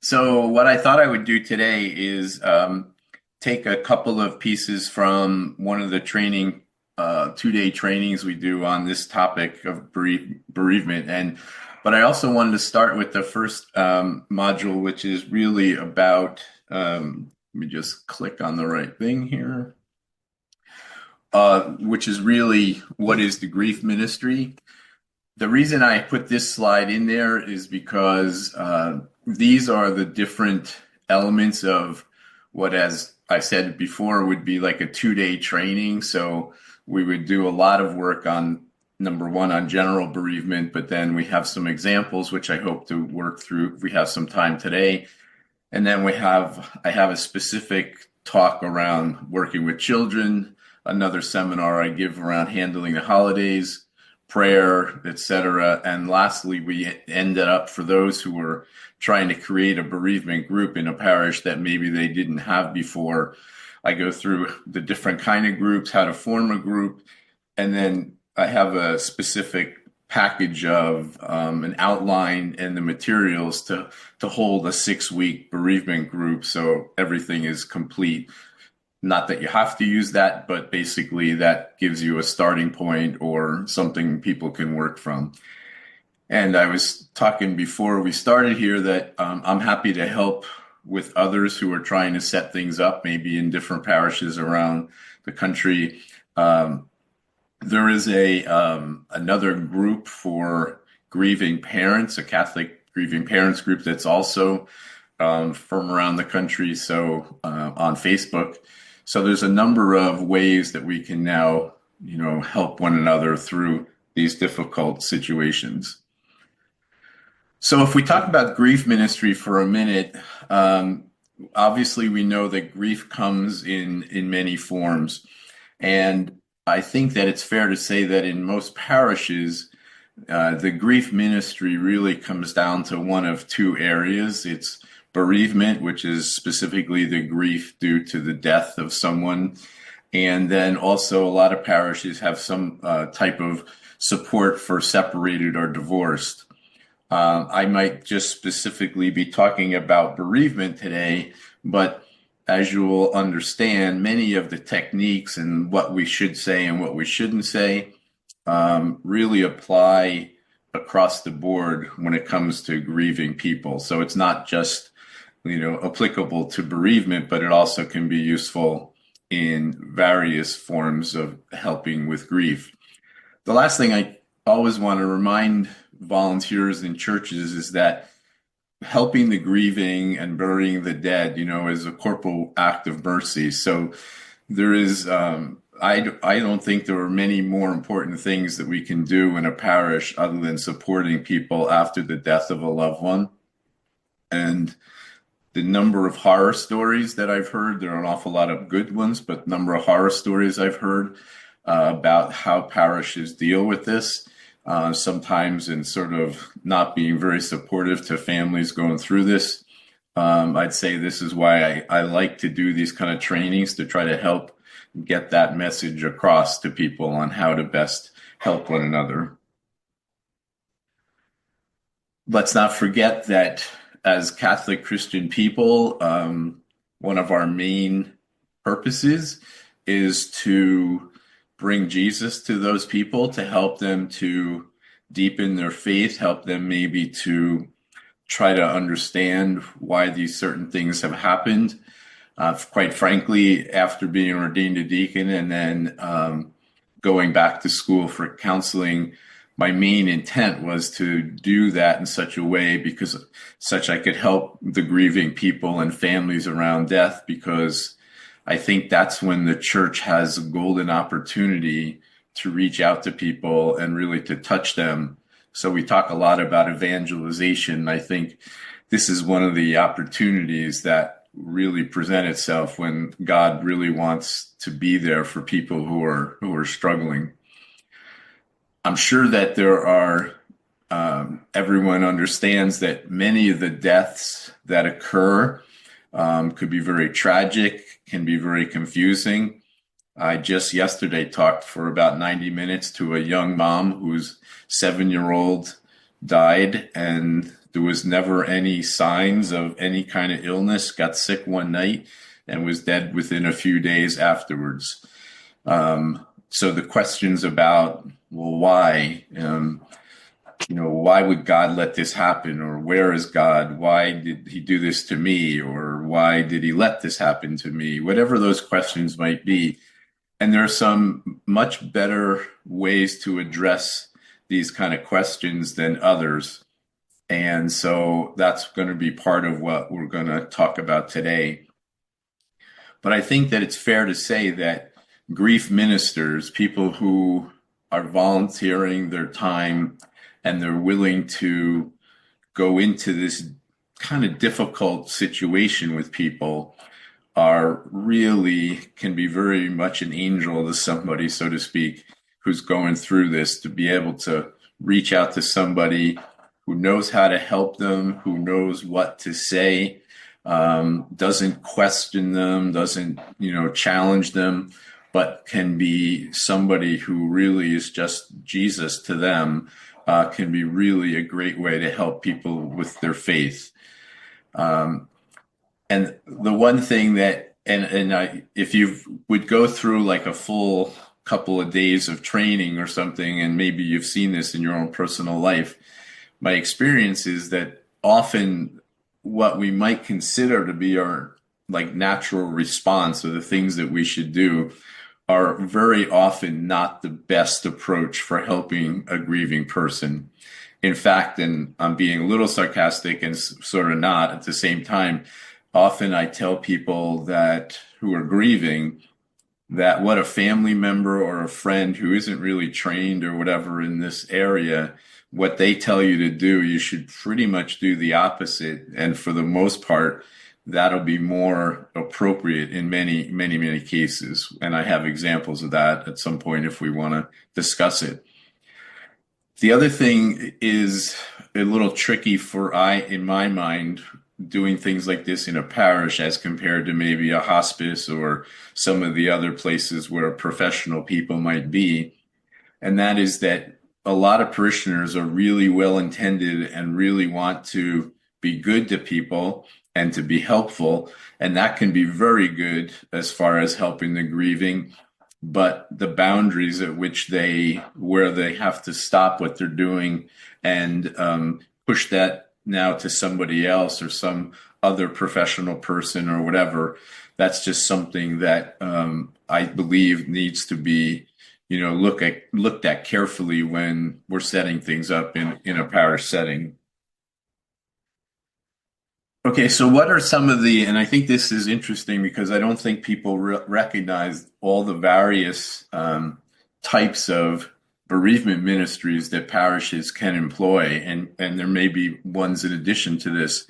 So what I thought I would do today is take a couple of pieces from one of the training, 2-day trainings we do on this topic of bereavement, but I also wanted to start with the first module, which is really about. Let me just click on the right thing here. Which is really what is the grief ministry. The reason I put this slide in there is because these are the different elements of what, as I said before, would be like a 2-day training. So we would do a lot of work on number one, on general bereavement, but then we have some examples, which I hope to work through if we have some time today. And then I have a specific talk around working with children, another seminar I give around handling the holidays, prayer, etc. And lastly, we ended up, for those who were trying to create a bereavement group in a parish that maybe they didn't have before, I go through the different kind of groups, how to form a group, and then I have a specific package of an outline and the materials to hold a 6-week bereavement group, so everything is complete. Not that you have to use that, but basically that gives you a starting point or something people can work from. And I was talking before we started here that I'm happy to help with others who are trying to set things up, maybe in different parishes around the country. There is another group for grieving parents, a Catholic grieving parents group that's also from around the country, so on Facebook. So there's a number of ways that we can now, help one another through these difficult situations. So if we talk about grief ministry for a minute, obviously we know that grief comes in many forms. And I think that it's fair to say that in most parishes, the grief ministry really comes down to one of two areas. It's bereavement, which is specifically the grief due to the death of someone. And then also a lot of parishes have some type of support for separated or divorced. I might just specifically be talking about bereavement today, but as you will understand, many of the techniques and what we should say and what we shouldn't say really apply across the board when it comes to grieving people. So it's not just, applicable to bereavement, but it also can be useful in various forms of helping with grief. The last thing I always want to remind volunteers in churches is that helping the grieving and burying the dead, is a corporal act of mercy. So there is, I don't think there are many more important things that we can do in a parish other than supporting people after the death of a loved one. And the number of horror stories that I've heard, there are an awful lot of good ones, but the number of horror stories I've heard about how parishes deal with this, sometimes in sort of not being very supportive to families going through this. I'd say this is why I like to do these kind of trainings, to try to help get that message across to people on how to best help one another. Let's not forget that as Catholic Christian people, one of our main purposes is to bring Jesus to those people, to help them to deepen their faith, help them maybe to try to understand why these certain things have happened. Quite frankly, after being ordained a deacon and then going back to school for counseling, my main intent was to do that in such a way because I could help the grieving people and families around death, because I think that's when the church has a golden opportunity to reach out to people and really to touch them. So we talk a lot about evangelization. I think this is one of the opportunities that really present itself when God really wants to be there for people who are struggling. I'm sure that there are, everyone understands that many of the deaths that occur could be very tragic, can be very confusing. I just yesterday talked for about 90 minutes to a young mom whose 7-year-old died, and there was never any signs of any kind of illness, got sick one night and was dead within a few days afterwards. So the questions about, well, why? Why would God let this happen? Or where is God? Why did he do this to me? Or why did he let this happen to me? Whatever those questions might be. And there are some much better ways to address these kind of questions than others. And so that's going to be part of what we're going to talk about today. But I think that it's fair to say that grief ministers, people who are volunteering their time and they're willing to go into this kind of difficult situation with people, are really can be very much an angel to somebody, so to speak, who's going through this, to be able to reach out to somebody who knows how to help them, who knows what to say, doesn't question them, doesn't, challenge them, but can be somebody who really is just Jesus to them, can be really a great way to help people with their faith. And the one thing that, if you would go through like a full couple of days of training or something, and maybe you've seen this in your own personal life, my experience is that often what we might consider to be our like natural response or the things that we should do are very often not the best approach for helping a grieving person. In fact, and I'm being a little sarcastic and sort of not at the same time, often I tell people that who are grieving that what a family member or a friend who isn't really trained or whatever in this area, what they tell you to do, you should pretty much do the opposite. And for the most part, that'll be more appropriate in many, many, many cases. And I have examples of that at some point if we want to discuss it. The other thing is a little tricky in my mind, doing things like this in a parish as compared to maybe a hospice or some of the other places where professional people might be. And that is that a lot of parishioners are really well intended and really want to be good to people and to be helpful. And that can be very good as far as helping the grieving. But the boundaries at which where they have to stop what they're doing and push that now to somebody else or some other professional person or whatever, that's just something that I believe needs to be, looked at carefully when we're setting things up in a parish setting. Okay, so what are some of and I think this is interesting because I don't think people recognize all the various types of bereavement ministries that parishes can employ, and there may be ones in addition to this.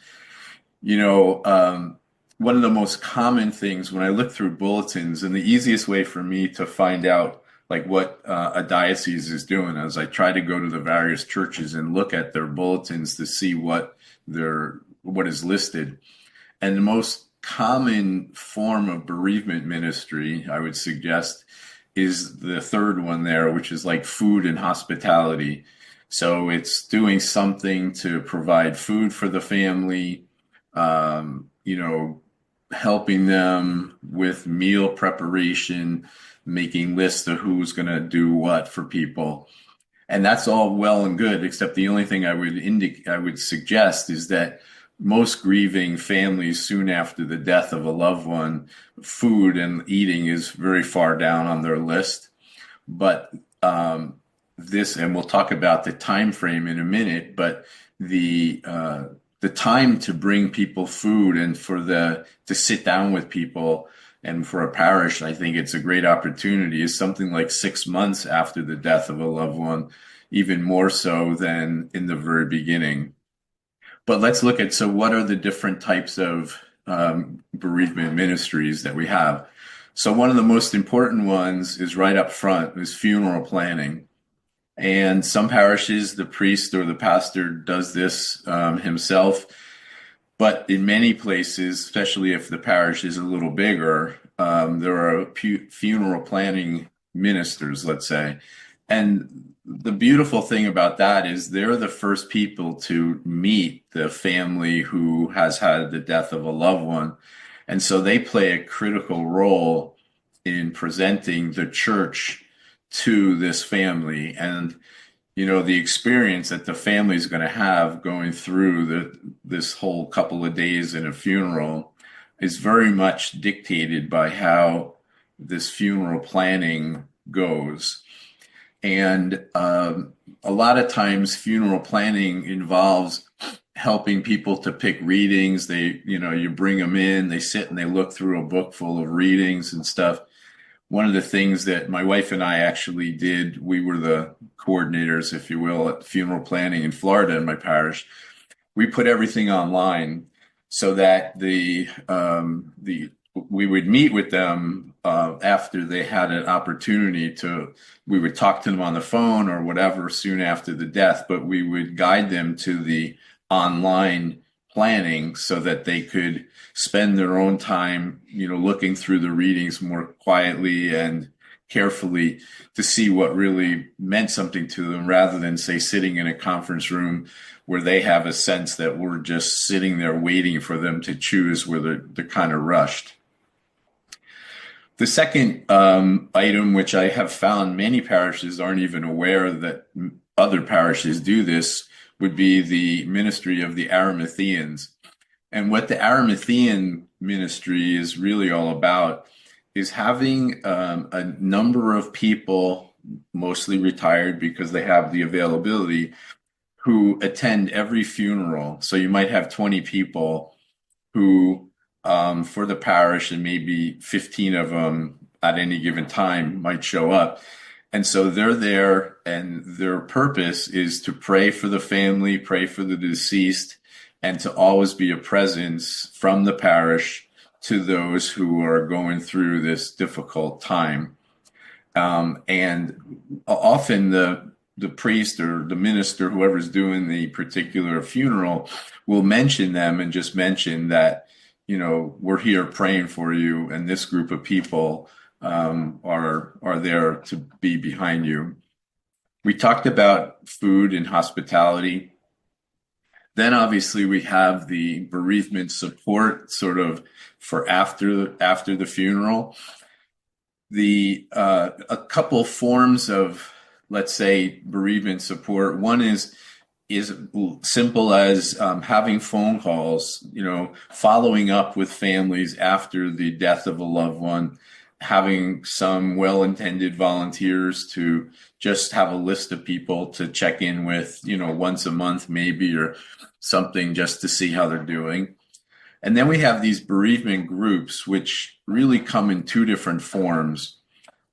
One of the most common things when I look through bulletins, and the easiest way for me to find out like what a diocese is doing is I try to go to the various churches and look at their bulletins to see what is listed. And the most common form of bereavement ministry, I would suggest, is the third one there, which is like food and hospitality. So it's doing something to provide food for the family, helping them with meal preparation, making lists of who's going to do what for people. And that's all well and good, except the only thing I would suggest is that most grieving families, soon after the death of a loved one, food and eating is very far down on their list. But and we'll talk about the time frame in a minute, but the time to bring people food and to sit down with people, and for a parish, I think it's a great opportunity, is something like 6 months after the death of a loved one, even more so than in the very beginning. But let's look at, so what are the different types of bereavement ministries that we have? So one of the most important ones is right up front, is funeral planning. And some parishes, the priest or the pastor does this himself. But in many places, especially if the parish is a little bigger, there are funeral planning ministers, let's say. And the beautiful thing about that is they're the first people to meet the family who has had the death of a loved one. And so they play a critical role in presenting the church to this family. And, the experience that the family is going to have going through this whole couple of days in a funeral is very much dictated by how this funeral planning goes. And a lot of times, funeral planning involves helping people to pick readings. You bring them in, they sit and they look through a book full of readings and stuff. One of the things that my wife and I actually did, we were the coordinators, if you will, at funeral planning in Florida in my parish. We put everything online so that the we would meet with them after they had an opportunity we would talk to them on the phone or whatever soon after the death, but we would guide them to the online planning so that they could spend their own time, looking through the readings more quietly and carefully to see what really meant something to them rather than, say, sitting in a conference room where they have a sense that we're just sitting there waiting for them to choose, where they're kind of rushed. The second item, which I have found many parishes aren't even aware that other parishes do this, would be the ministry of the Arimatheans. And what the Arimathean ministry is really all about is having a number of people, mostly retired because they have the availability, who attend every funeral. So you might have 20 people who, for the parish, and maybe 15 of them at any given time might show up. And so they're there, and their purpose is to pray for the family, pray for the deceased, and to always be a presence from the parish to those who are going through this difficult time. And often the priest or the minister, whoever's doing the particular funeral, will mention them and just mention that, we're here praying for you, and this group of people are there to be behind you. We talked about food and hospitality. Then obviously we have the bereavement support sort of for after the funeral. A couple forms of, let's say, bereavement support. One is simple as having phone calls, following up with families after the death of a loved one, having some well-intended volunteers to just have a list of people to check in with, once a month maybe, or something, just to see how they're doing. And then we have these bereavement groups, which really come in two different forms.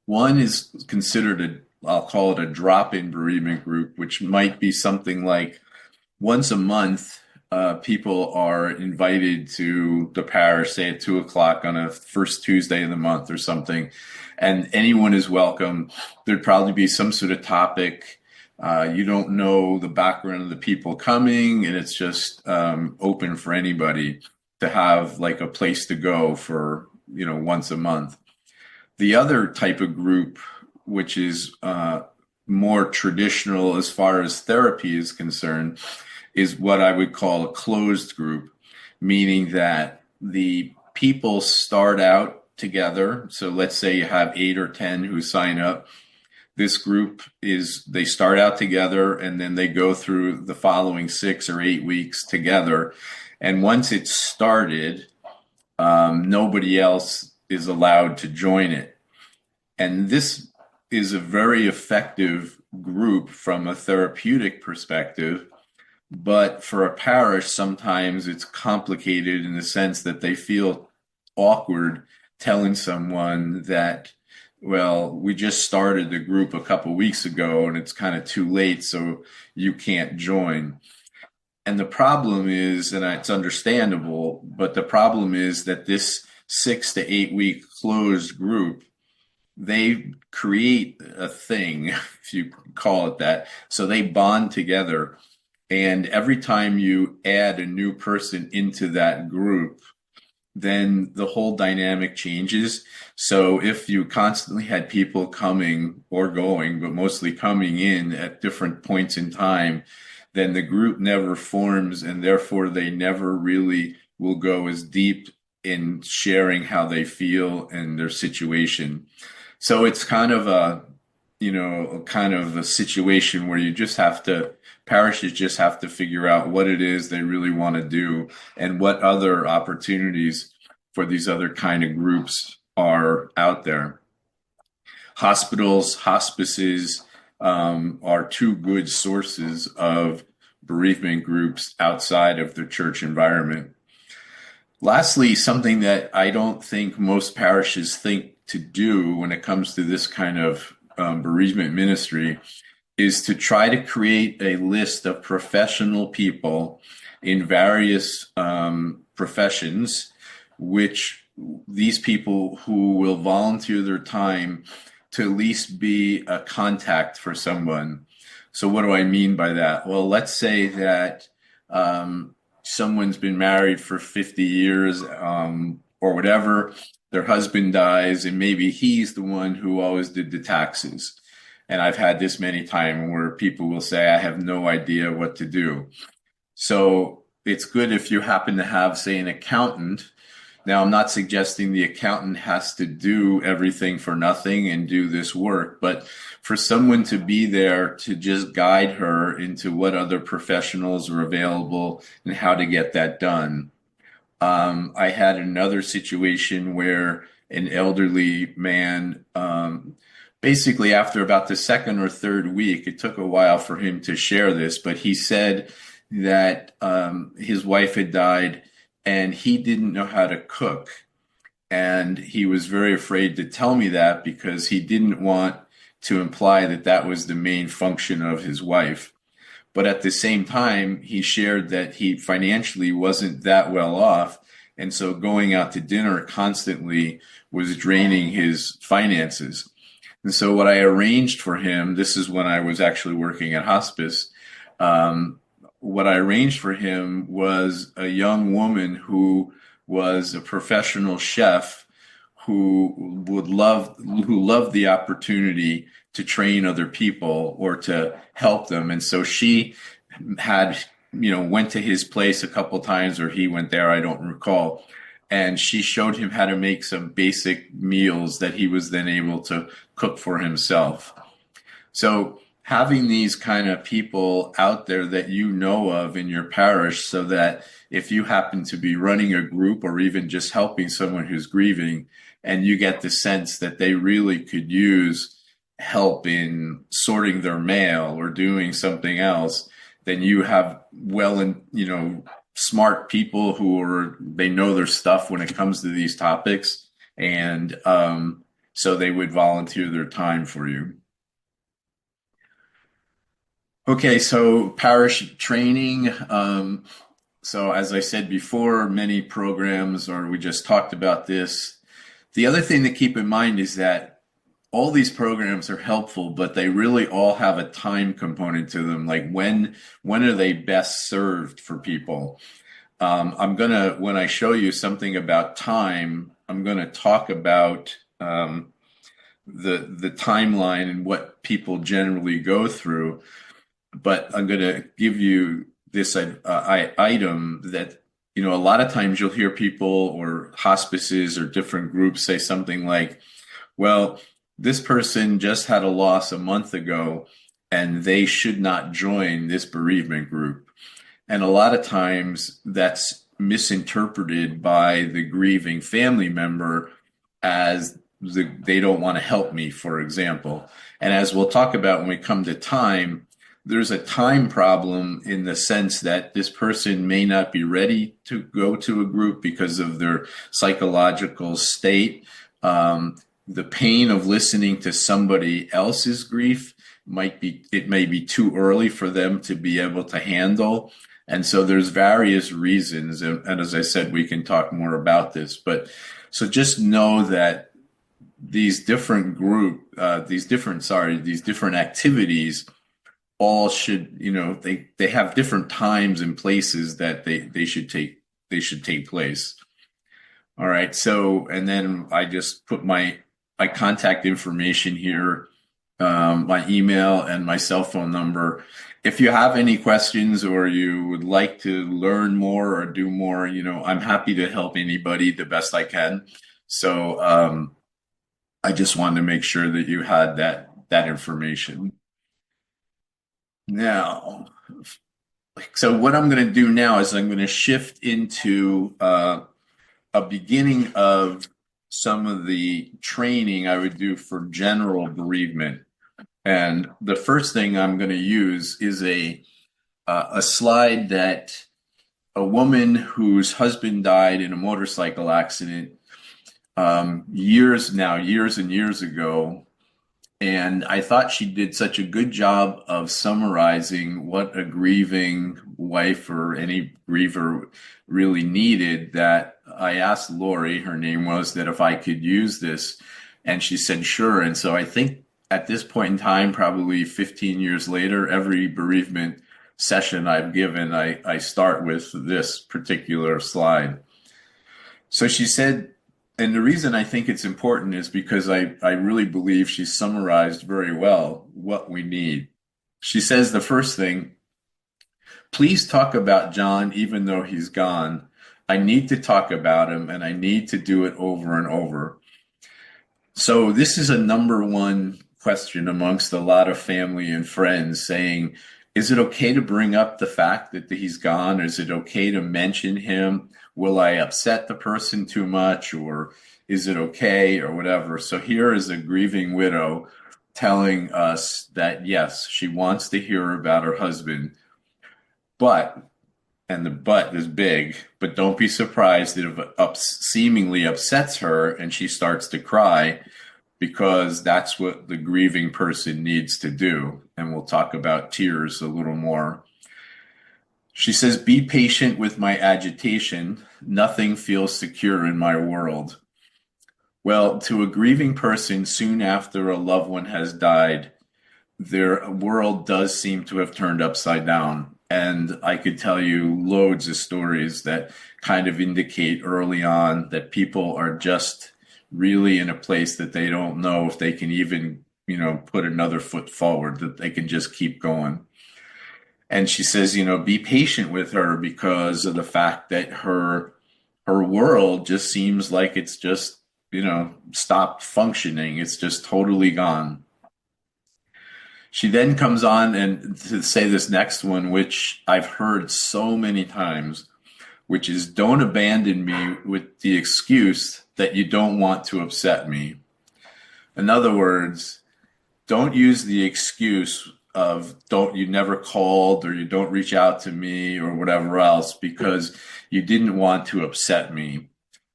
One is considered I'll call it a drop-in bereavement group, which might be something like once a month, people are invited to the parish, say at 2:00 on a first Tuesday of the month or something, and anyone is welcome. There'd probably be some sort of topic. You don't know the background of the people coming, and it's just open for anybody to have like a place to go for, once a month. The other type of group, which is more traditional as far as therapy is concerned, is what I would call a closed group, meaning that the people start out together. So let's say you have 8 or 10 who sign up. This group they start out together, and then they go through the following 6 or 8 weeks together. And once it's started, nobody else is allowed to join it. And this is a very effective group from a therapeutic perspective. But for a parish, sometimes it's complicated in the sense that they feel awkward telling someone that, well, we just started the group a couple weeks ago and it's kind of too late, so you can't join. And the problem is, and it's understandable, but the problem is that this 6 to 8 week closed group, they create a thing, if you call it that. So they bond together. And every time you add a new person into that group, then the whole dynamic changes. So if you constantly had people coming or going, but mostly coming in at different points in time, then the group never forms, and therefore they never really will go as deep in sharing how they feel and their situation. So it's kind of kind of a situation where you just have to, parishes just have to figure out what it is they really want to do and what other opportunities for these other kind of groups are out there. Hospitals, hospices, are two good sources of bereavement groups outside of the church environment. Lastly, something that I don't think most parishes think to do when it comes to this kind of bereavement ministry is to try to create a list of professional people in various professions, which these people who will volunteer their time to at least be a contact for someone. So what do I mean by that? Well, let's say that someone's been married for 50 years or whatever, their husband dies, and maybe he's the one who always did the taxes. And I've had this many times where people will say, I have no idea what to do. So it's good if you happen to have, say, an accountant. Now, I'm not suggesting the accountant has to do everything for nothing and do this work, but for someone to be there to just guide her into what other professionals are available and how to get that done. I had another situation where an elderly man, basically after about the second or third week, it took a while for him to share this, but he said that his wife had died and he didn't know how to cook. And he was very afraid to tell me that because he didn't want to imply that that was the main function of his wife. But at the same time, he shared that he financially wasn't that well off. And so going out to dinner constantly was draining his finances. And so what I arranged for him, this is when I was actually working at hospice, what I arranged for him was a young woman who was a professional chef who loved the opportunity to train other people or to help them. And so she had, went to his place a couple times, or he went there, I don't recall. And she showed him how to make some basic meals that he was then able to cook for himself. So having these kind of people out there that you know of in your parish, so that if you happen to be running a group or even just helping someone who's grieving, and you get the sense that they really could use help in sorting their mail or doing something else, then you have smart people they know their stuff when it comes to these topics, and so they would volunteer their time for you. Okay, so parish training. So as I said before, many programs, or we just talked about this. The other thing to keep in mind is that all these programs are helpful, but they really all have a time component to them. Like when are they best served for people? When I show you something about time, I'm gonna talk about the timeline and what people generally go through. But I'm going to give you this item that, a lot of times you'll hear people or hospices or different groups say something like, well, this person just had a loss a month ago and they should not join this bereavement group. And a lot of times that's misinterpreted by the grieving family member as they don't want to help me, for example. And as we'll talk about when we come to time, there's a time problem in the sense that this person may not be ready to go to a group because of their psychological state. The pain of listening to somebody else's grief may be too early for them to be able to handle. And so there's various reasons. And as I said, we can talk more about this, but so just know that these different activities all should, they have different times and places that they should take place. All right. So, and then I just put my contact information here, my email and my cell phone number. If you have any questions or you would like to learn more or do more, I'm happy to help anybody the best I can. So, I just wanted to make sure that you had that information. Now, so what I'm going to do now is I'm going to shift into a beginning of some of the training I would do for general bereavement. And the first thing I'm going to use is a slide that a woman whose husband died in a motorcycle accident years and years ago. And I thought she did such a good job of summarizing what a grieving wife or any griever really needed that I asked Lori, her name was, that if I could use this. And she said, sure. And so I think at this point in time, probably 15 years later, every bereavement session I've given, I start with this particular slide. So she said, and the reason I think it's important is because I really believe she summarized very well what we need. She says the first thing, please talk about John even though he's gone. I need to talk about him and I need to do it over and over. So this is a number one question amongst a lot of family and friends saying, is it okay to bring up the fact that he's gone? Is it okay to mention him? Will I upset the person too much, or is it okay, or whatever? So here is a grieving widow telling us that yes, she wants to hear about her husband, but, and the but is big, but don't be surprised if it seemingly upsets her and she starts to cry, because that's what the grieving person needs to do. And we'll talk about tears a little more. She says, be patient with my agitation. Nothing feels secure in my world. Well, to a grieving person soon after a loved one has died, their world does seem to have turned upside down. And I could tell you loads of stories that kind of indicate early on that people are just really in a place that they don't know if they can even, put another foot forward, that they can just keep going. And she says, be patient with her because of the fact that her world just seems like it's just, stopped functioning. It's just totally gone. She then comes on and to say this next one, which I've heard so many times, which is don't abandon me with the excuse that you don't want to upset me. In other words, don't use the excuse of you never called or you don't reach out to me or whatever else because you didn't want to upset me.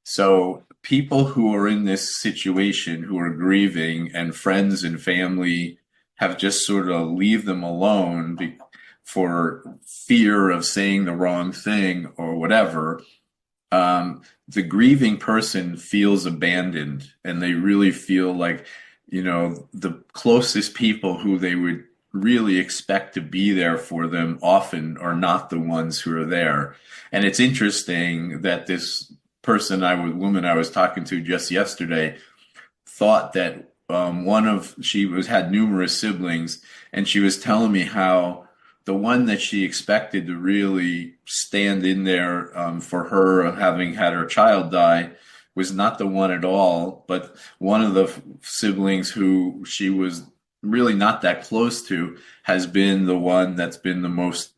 So people who are in this situation, who are grieving, and friends and family have just sort of leave them alone for fear of saying the wrong thing or whatever. The grieving person feels abandoned and they really feel like, the closest people who they would really expect to be there for them often are not the ones who are there. And it's interesting that this woman I was talking to just yesterday thought that had numerous siblings, and she was telling me how the one that she expected to really stand in there for her, having had her child die, was not the one at all, but one of the siblings who she was really not that close to has been the one that's been the most,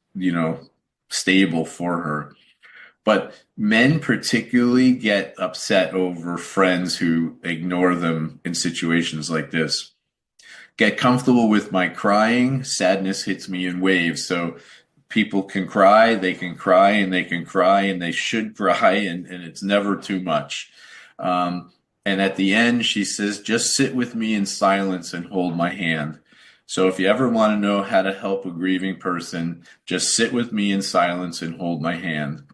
stable for her. But men particularly get upset over friends who ignore them in situations like this. Get comfortable with my crying. Sadness hits me in waves. So people can cry, they can cry, and they can cry, and they should cry, and it's never too much. And at the end, she says, just sit with me in silence and hold my hand. So if you ever want to know how to help a grieving person, just sit with me in silence and hold my hand.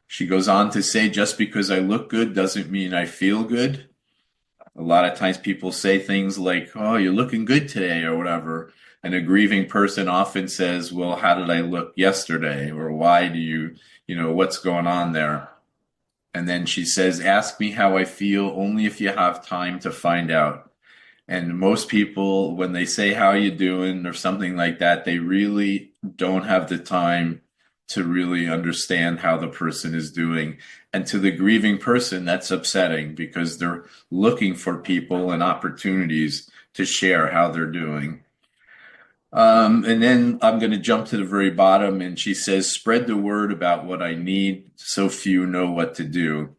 She goes on to say, just because I look good doesn't mean I feel good. A lot of times people say things like, oh, you're looking good today or whatever. And a grieving person often says, well, how did I look yesterday? Or why do you, what's going on there? And then she says, ask me how I feel only if you have time to find out. And most people, when they say, how you doing or something like that, they really don't have the time to really understand how the person is doing. And to the grieving person, that's upsetting because they're looking for people and opportunities to share how they're doing. And then I'm going to jump to the very bottom, and she says, spread the word about what I need so few know what to do.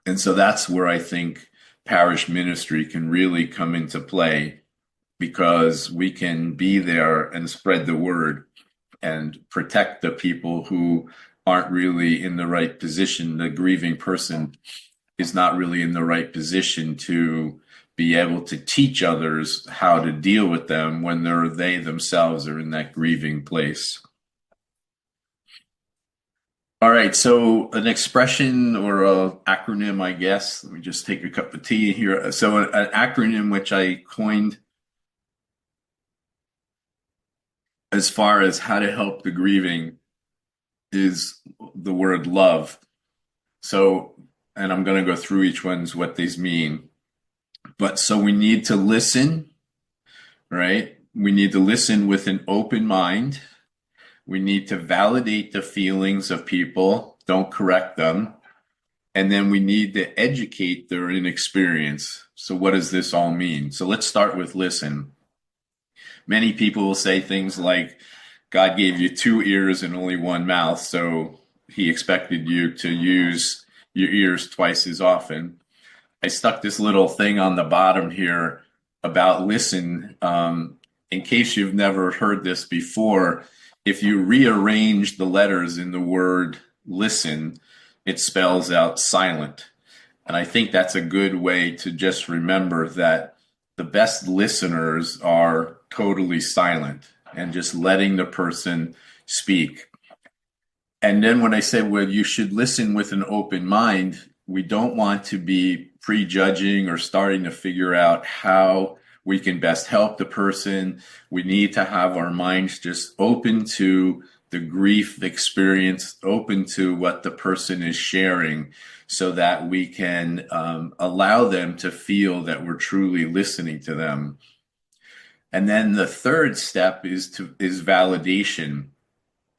And so that's where I think parish ministry can really come into play, because we can be there and spread the word and protect the people who aren't really in the right position. The grieving person is not really in the right position to be able to teach others how to deal with them when they themselves are in that grieving place. All right, so an expression or an acronym, I guess. Let me just take a cup of tea here. So an acronym which I coined as far as how to help the grieving is the word love. So, and I'm going to go through each one's what these mean. But so we need to listen, right? We need to listen with an open mind. We need to validate the feelings of people, don't correct them. And then we need to educate their inexperience. So what does this all mean? So let's start with listen. Many people will say things like, God gave you two ears and only one mouth, so he expected you to use your ears twice as often. I stuck this little thing on the bottom here about listen. In case you've never heard this before, if you rearrange the letters in the word listen, it spells out silent. And I think that's a good way to just remember that the best listeners are totally silent and just letting the person speak. And then when I said, well, you should listen with an open mind, we don't want to be prejudging or starting to figure out how we can best help the person. We need to have our minds just open to the grief experience, open to what the person is sharing, so that we can allow them to feel that we're truly listening to them. And then the third step is validation.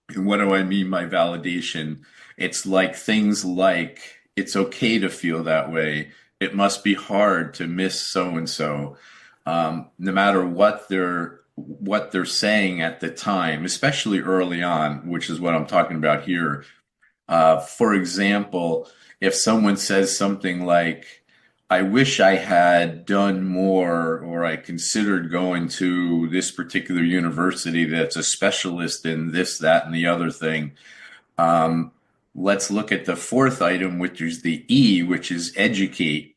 And what do I mean by validation? It's like things like, it's okay to feel that way. It must be hard to miss so and so. No matter what they're saying at the time, especially early on, which is what I'm talking about here. For example, if someone says something like, I wish I had done more, or I considered going to this particular university that's a specialist in this, that, and the other thing. Let's look at the fourth item, which is the E, which is educate.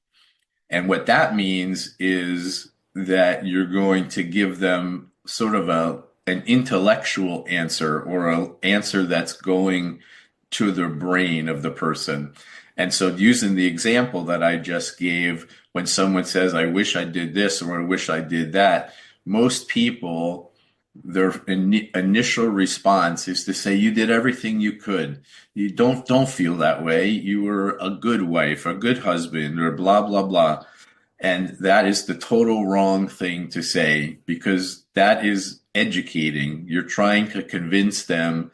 And what that means is that you're going to give them sort of an intellectual answer, or an answer that's going to the brain of the person. And so using the example that I just gave, when someone says, I wish I did this or I wish I did that, most people, their initial response is to say, you did everything you could. You don't feel that way. You were a good wife, a good husband, or blah, blah, blah. And that is the total wrong thing to say, because that is educating. You're trying to convince them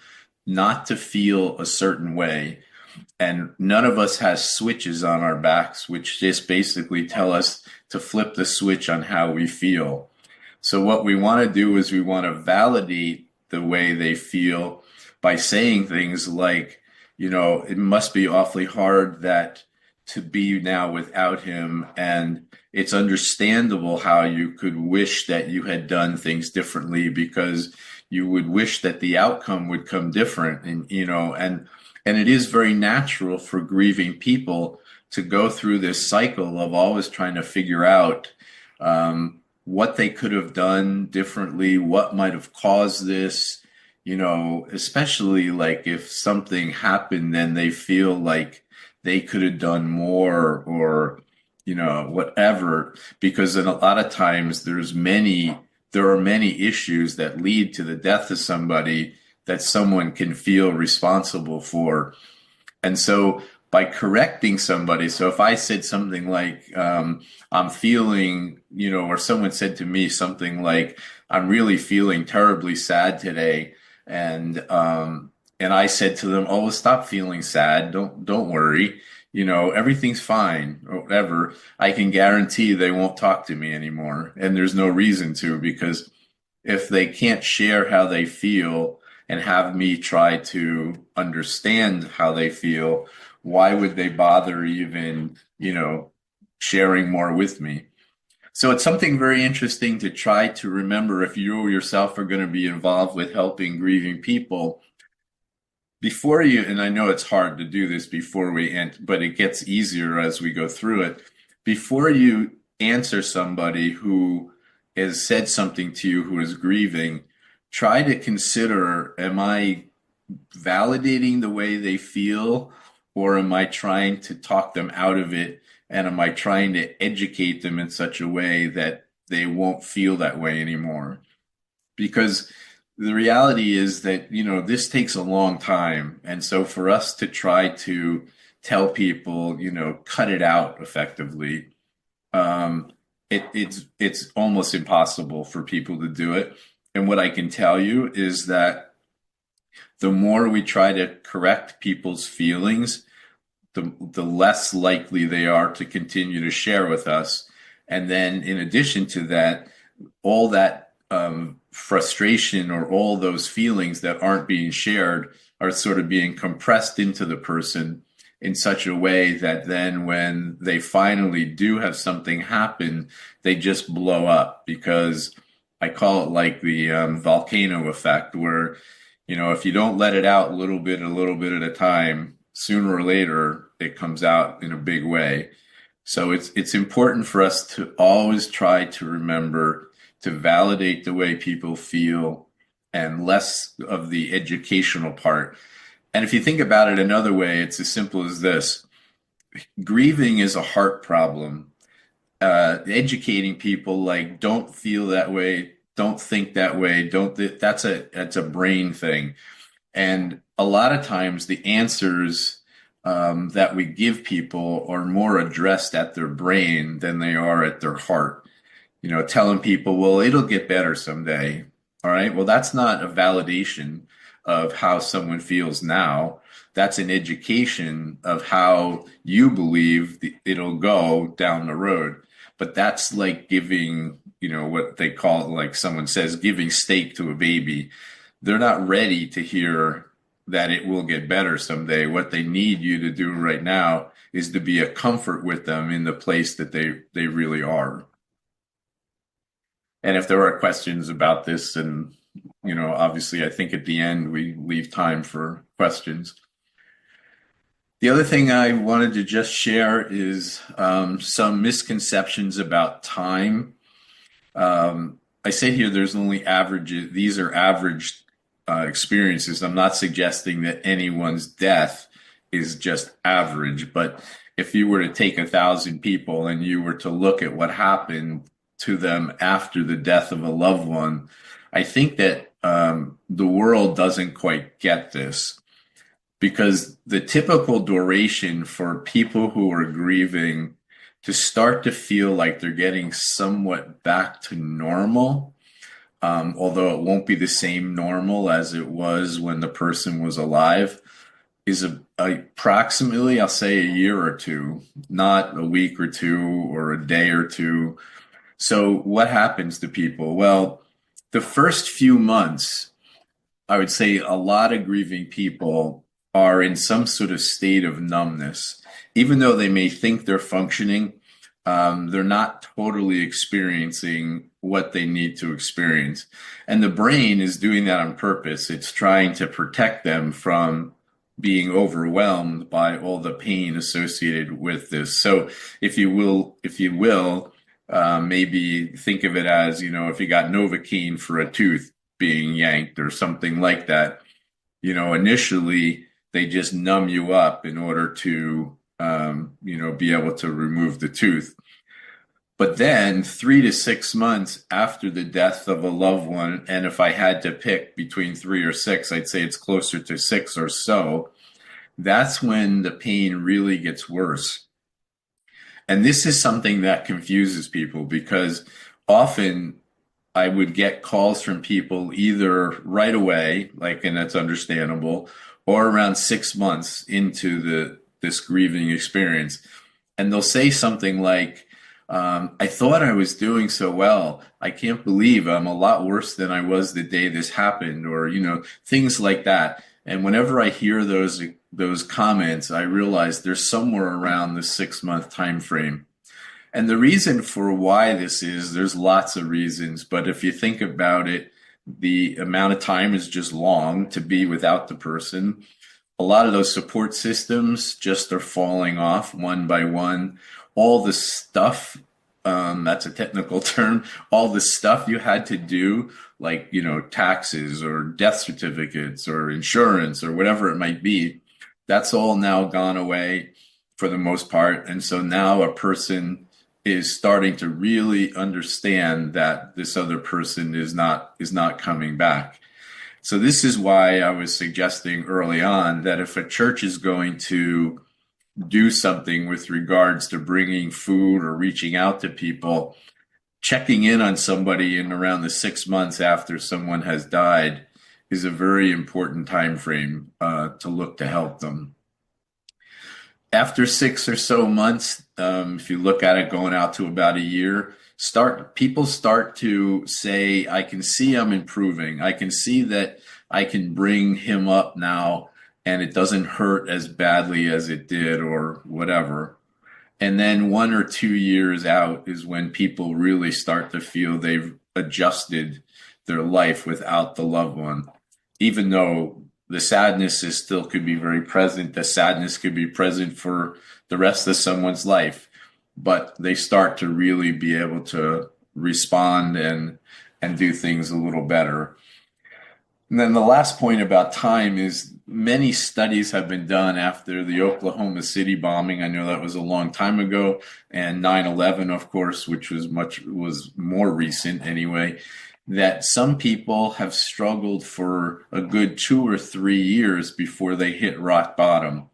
not to feel a certain way. And none of us has switches on our backs, which just basically tell us to flip the switch on how we feel. So what we want to do is we want to validate the way they feel by saying things like, it must be awfully hard that to be now without him. And it's understandable how you could wish that you had done things differently, because you would wish that the outcome would come different. And it is very natural for grieving people to go through this cycle of always trying to figure out what they could have done differently, what might have caused this, especially like if something happened, then they feel like they could have done more, or, whatever, because in a lot of times there are many issues that lead to the death of somebody that someone can feel responsible for. And so by correcting somebody. So if I said something like, I'm feeling, or someone said to me something like, I'm really feeling terribly sad today. And I said to them, oh, well, stop feeling sad. Don't worry. Everything's fine or whatever. I can guarantee they won't talk to me anymore. And there's no reason to, because if they can't share how they feel and have me try to understand how they feel, why would they bother even, sharing more with me? So it's something very interesting to try to remember if you yourself are going to be involved with helping grieving people before you, and I know it's hard to do this before we end, but it gets easier as we go through it. Before you answer somebody who has said something to you who is grieving, try to consider, am I validating the way they feel, or am I trying to talk them out of it? And am I trying to educate them in such a way that they won't feel that way anymore? Because the reality is that, this takes a long time. And so for us to try to tell people, cut it out effectively, it's almost impossible for people to do it. And what I can tell you is that the more we try to correct people's feelings, the less likely they are to continue to share with us. And then in addition to that, all that frustration or all those feelings that aren't being shared are sort of being compressed into the person in such a way that then when they finally do have something happen, they just blow up, because I call it like the volcano effect, where, if you don't let it out a little bit at a time, sooner or later it comes out in a big way. So it's important for us to always try to remember to validate the way people feel and less of the educational part. And if you think about it another way, it's as simple as this. Grieving is a heart problem. Educating people, like, don't feel that way, don't think that way, that's a brain thing. And a lot of times the answers that we give people are more addressed at their brain than they are at their heart. Telling people, well, it'll get better someday. All right. Well, that's not a validation of how someone feels now. That's an education of how you believe it'll go down the road. But that's like giving, what they call, like someone says, giving steak to a baby. They're not ready to hear that it will get better someday. What they need you to do right now is to be a comfort with them in the place that they really are. And if there are questions about this, and, obviously I think at the end we leave time for questions. The other thing I wanted to just share is some misconceptions about time. I say here there's only averages. These are average experiences. I'm not suggesting that anyone's death is just average, but if you were to take 1,000 people and you were to look at what happened to them after the death of a loved one, I think that the world doesn't quite get this, because the typical duration for people who are grieving to start to feel like they're getting somewhat back to normal, although it won't be the same normal as it was when the person was alive, is approximately, I'll say, a year or two, not a week or two or a day or two. So what happens to people? Well, the first few months, I would say a lot of grieving people are in some sort of state of numbness. Even though they may think they're functioning, they're not totally experiencing what they need to experience. And the brain is doing that on purpose. It's trying to protect them from being overwhelmed by all the pain associated with this. So if you will, maybe think of it as, if you got Novocaine for a tooth being yanked or something like that, initially they just numb you up in order to, be able to remove the tooth. But then 3 to 6 months after the death of a loved one, and if I had to pick between 3 or 6, I'd say it's closer to 6 or so, that's when the pain really gets worse. And this is something that confuses people because often I would get calls from people either right away, like, and that's understandable, or around 6 months into this grieving experience. And they'll say something like, I thought I was doing so well. I can't believe I'm a lot worse than I was the day this happened, or, things like that. And whenever I hear those comments, I realize they're somewhere around the 6 month time frame. And the reason for why this is, there's lots of reasons, but if you think about it, the amount of time is just long to be without the person. A lot of those support systems just are falling off one by one. All the stuff, that's a technical term, all the stuff you had to do, like, taxes or death certificates or insurance or whatever it might be, that's all now gone away for the most part. And so now a person is starting to really understand that this other person is not coming back. So this is why I was suggesting early on that if a church is going to do something with regards to bringing food or reaching out to people, checking in on somebody in around the 6 months after someone has died is a very important time frame to look to help them. After 6 or so months, if you look at it going out to about a year, people start to say, I can see I'm improving. I can see that I can bring him up now and it doesn't hurt as badly as it did or whatever. And then 1 or 2 years out is when people really start to feel they've adjusted their life without the loved one. Even though the sadness is still could be very present, the sadness could be present for the rest of someone's life, but they start to really be able to respond and do things a little better. And then the last point about time is many studies have been done after the Oklahoma City bombing. I know that was a long time ago, and 9/11, of course, which was more recent anyway, that some people have struggled for a good 2 or 3 years before they hit rock bottom.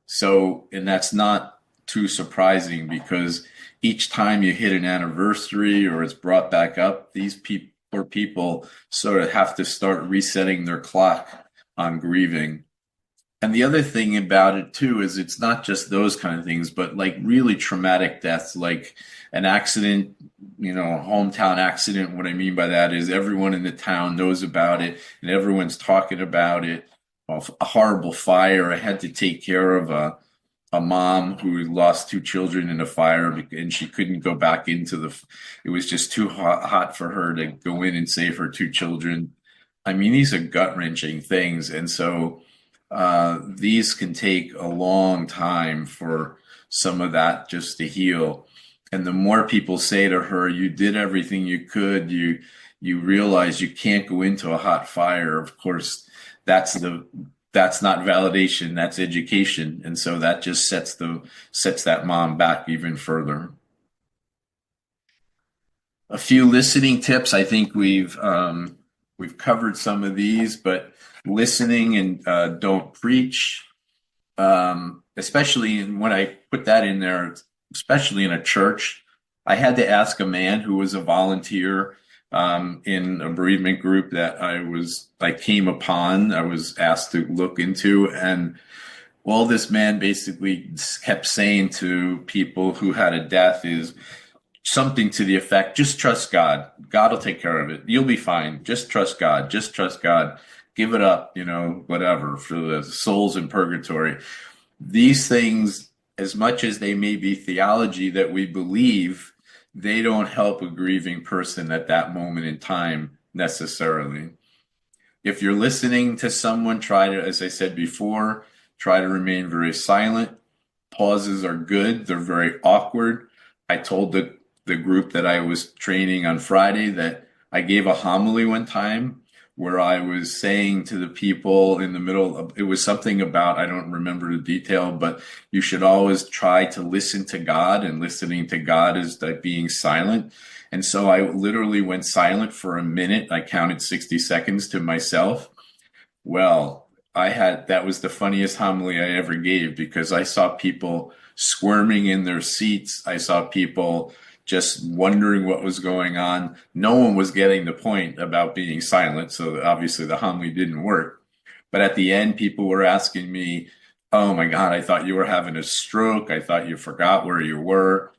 So, and that's not too surprising because each time you hit an anniversary or it's brought back up, these people sort of have to start resetting their clock on grieving. And the other thing about it too is it's not just those kind of things, but like really traumatic deaths, like an accident, a hometown accident. What I mean by that is everyone in the town knows about it and everyone's talking about it. A horrible fire. I had to take care of a mom who lost two children in a fire and she couldn't go back it was just too hot for her to go in and save her two children. I mean, these are gut-wrenching things. And so these can take a long time for some of that just to heal. And the more people say to her, you did everything you could, you realize you can't go into a hot fire. Of course, that's not validation, that's education. And so that just sets that mom back even further. A few listening tips. I think we've covered some of these, but listening and don't preach, especially when I put that in there, especially in a church. I had to ask a man who was a volunteer in a bereavement group that I came upon. I was asked to look into, and all this man basically kept saying to people who had a death is something to the effect, just trust God. God will take care of it. You'll be fine. Just trust God. Just trust God. Give it up, whatever, for the souls in purgatory. These things, as much as they may be theology that we believe, they don't help a grieving person at that moment in time necessarily. If you're listening to someone, try to, as I said before, try to remain very silent. Pauses are good. They're very awkward. I told the group that I was training on Friday that I gave a homily one time where I was saying to the people in the middle of, it was something about, I don't remember the detail, but you should always try to listen to God, and listening to God is like being silent. And so I literally went silent for a minute. I counted 60 seconds to myself. Well, that was the funniest homily I ever gave because I saw people squirming in their seats. I saw people just wondering what was going on. No one was getting the point about being silent, so obviously the homily didn't work. But at the end, people were asking me, "Oh my God, I thought you were having a stroke. I thought you forgot where you were."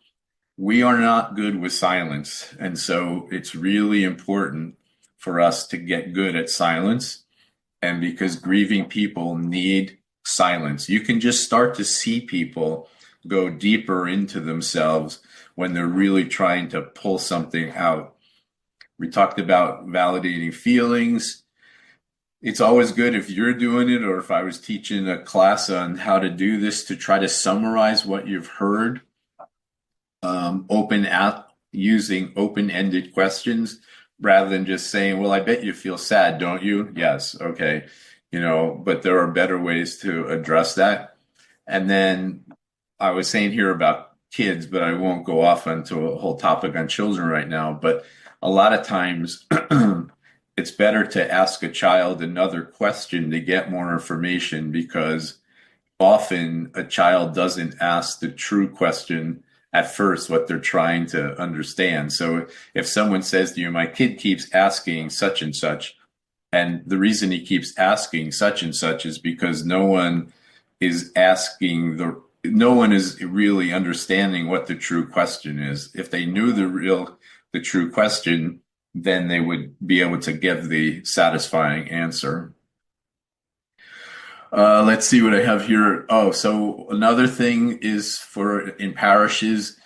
We are not good with silence. And so it's really important for us to get good at silence. And because grieving people need silence, you can just start to see people go deeper into themselves when they're really trying to pull something out. We talked about validating feelings. It's always good if you're doing it, or if I was teaching a class on how to do this, to try to summarize what you've heard, open out using open-ended questions rather than just saying, well, I bet you feel sad, don't you? Yes. Okay. But there are better ways to address that. And then I was saying here about kids, but I won't go off onto a whole topic on children right now. But a lot of times it's better to ask a child another question to get more information, because often a child doesn't ask the true question at first, what they're trying to understand. So if someone says to you, my kid keeps asking such and such, and the reason he keeps asking such and such is because no one is really understanding what the true question is. If they knew the true question, then they would be able to give the satisfying answer. Let's see what I have here. Oh, so another thing is in parishes,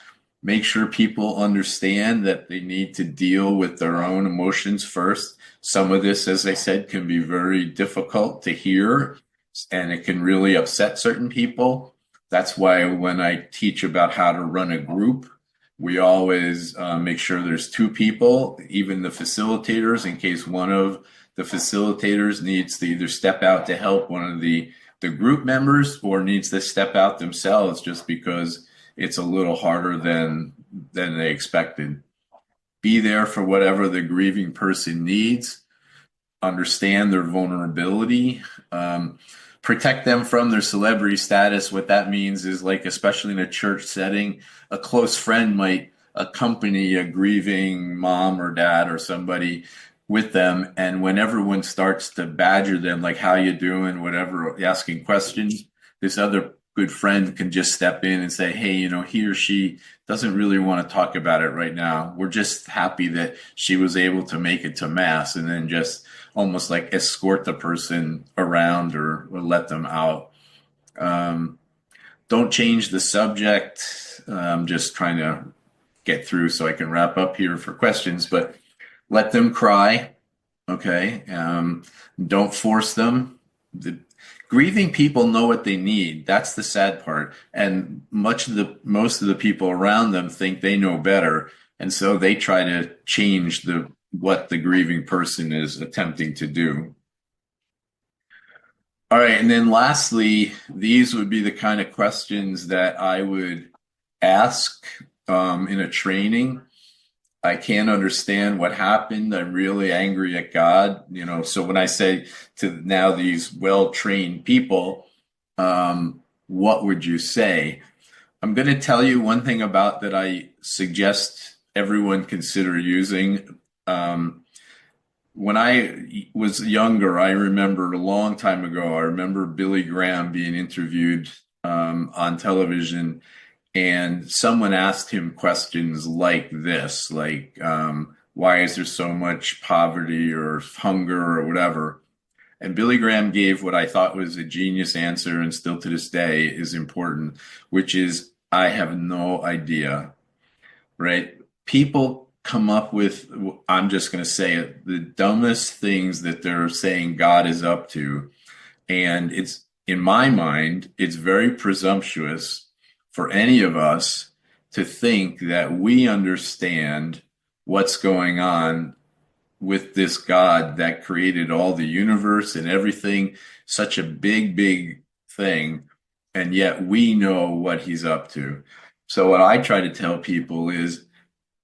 make sure people understand that they need to deal with their own emotions first. Some of this, as I said, can be very difficult to hear, and it can really upset certain people. That's why when I teach about how to run a group, we always make sure there's two people, even the facilitators, in case one of the facilitators needs to either step out to help one of the group members, or needs to step out themselves just because it's a little harder than they expected. Be there for whatever the grieving person needs. Understand their vulnerability. Protect them from their celebrity status. What that means is, like, especially in a church setting, a close friend might accompany a grieving mom or dad or somebody with them, and when everyone starts to badger them, like, how you doing, whatever, asking questions, this other good friend can just step in and say, hey, he or she doesn't really want to talk about it right now. We're just happy that she was able to make it to mass, and then just almost like escort the person around, or let them out. Don't change the subject. I'm just trying to get through so I can wrap up here for questions, but let them cry. Okay. Don't force them. The grieving people know what they need. That's the sad part. And most of the people around them think they know better. And so they try to change what the grieving person is attempting to do. All right. And then lastly, these would be the kind of questions that I would ask in a training. I can't understand what happened. I'm really angry at God. So when I say to now these well-trained people, what would you say? I'm going to tell you one thing about that I suggest everyone consider using. When I was younger, I remember a long time ago, I remember Billy Graham being interviewed on television, and someone asked him questions like this, like, why is there so much poverty or hunger or whatever? And Billy Graham gave what I thought was a genius answer, and still to this day is important, which is, I have no idea, right? People come up with, I'm just going to say it, the dumbest things that they're saying God is up to. And it's, in my mind, it's very presumptuous for any of us to think that we understand what's going on with this God that created all the universe and everything, such a big, big thing, and yet we know what he's up to. So what I try to tell people is,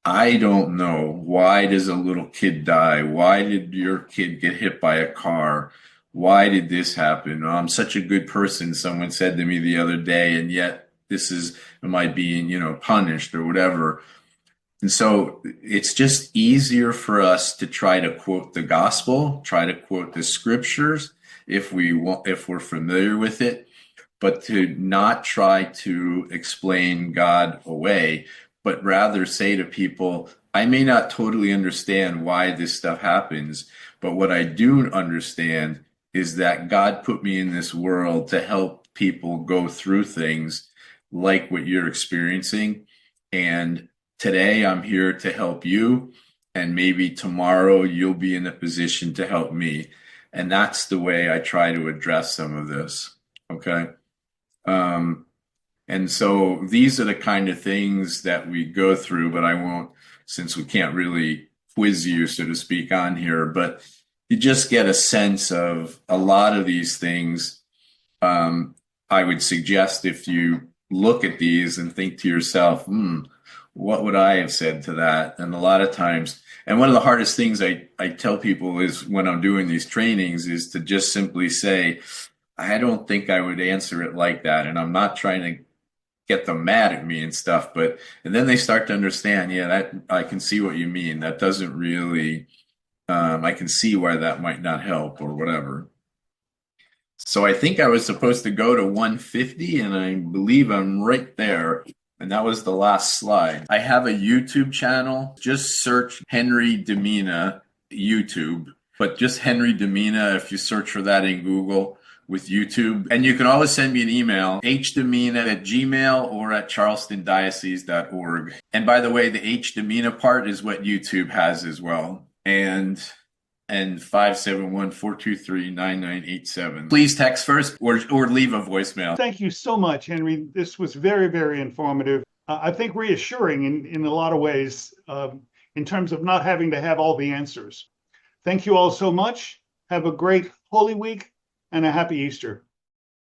I don't know. Why does a little kid die? Why did your kid get hit by a car? why did this happen? Oh, I'm such a good person, someone said to me the other day, and yet am I being, punished or whatever? And so it's just easier for us to try to quote the gospel, try to quote the scriptures if we're familiar with it, but to not try to explain God away, but rather say to people, I may not totally understand why this stuff happens, but what I do understand is that God put me in this world to help people go through things like what you're experiencing. And today I'm here to help you. And maybe tomorrow you'll be in a position to help me. And that's the way I try to address some of this. Okay. Um, and so these are the kind of things that we go through, but I won't, since we can't really quiz you, so to speak, on here, but you just get a sense of a lot of these things. I would suggest if you look at these and think to yourself, what would I have said to that? And a lot of times, and one of the hardest things I tell people is when I'm doing these trainings is to just simply say, I don't think I would answer it like that. And I'm not trying to get them mad at me and stuff, and then they start to understand, yeah, that I can see what you mean. That doesn't really, I can see why that might not help or whatever. So I think I was supposed to go to 150, and I believe I'm right there. And that was the last slide. I have a YouTube channel. Just search Henry Demina YouTube, but just Henry Demina if you search for that in Google with YouTube. And you can always send me an email, hdemina@gmail or at charlestondiocese.org. And by the way, the Demina part is what YouTube has as well. And 571-423-9987. Please text first or leave a voicemail. Thank you so much, Henry. This was very, very informative. I think reassuring in a lot of ways in terms of not having to have all the answers. Thank you all so much. Have a great Holy Week and a happy Easter.